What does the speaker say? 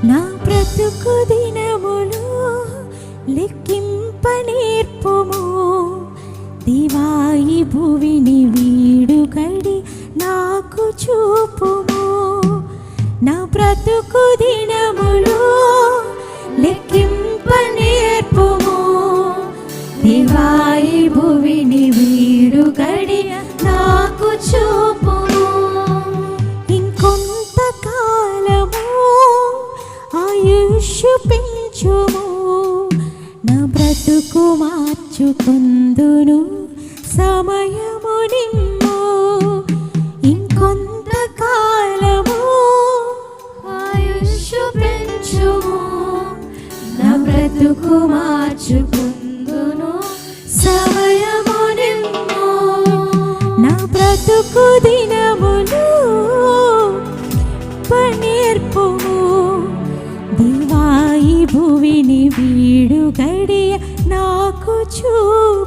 నా బ్రతుకు దినములు లెక్కింప నేర్పుము దివాయి భువిని వీడుగడి నాకు చూపుము. నా బ్రతుకు దినములు లెక్కింప నేర్పుము దివాయి భువిని వీడుగడి నాకు చూపుము. ఇంకొంత కాలము ఆయుష్ పెంచుము నా బ్రతుకు మార్చుకుందును సమయము నిమ్ము. ఇంకొంత కాలము ఆయుష్ పెంచుము నా బ్రతుకు మార్చుకుందును సమయము నిమ్ము. నా బ్రతుకు దినములు నేర్పుము దివాయి భువిని వీడుగడి నాకు చూపుము.